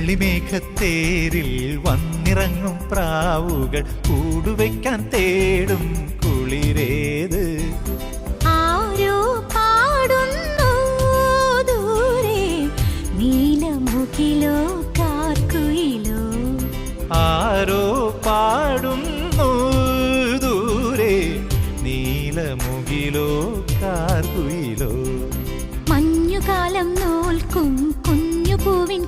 വെള്ളിമേഘത്തേരിൽ വന്നിറങ്ങും പ്രാവുകൾ കൂടുവയ്ക്കാൻ തേടും കുളിരേത്. ആരോ പാടുന്നു ദൂരെ നീലമുകിലോ കാർക്കുയിലോ. ആരോ പാടുന്നു ദൂരെ നീലമുകിലോ കാർക്കുയിലോ. മഞ്ഞുകാലം നോൽക്കും കുഞ്ഞുപൂവിൻ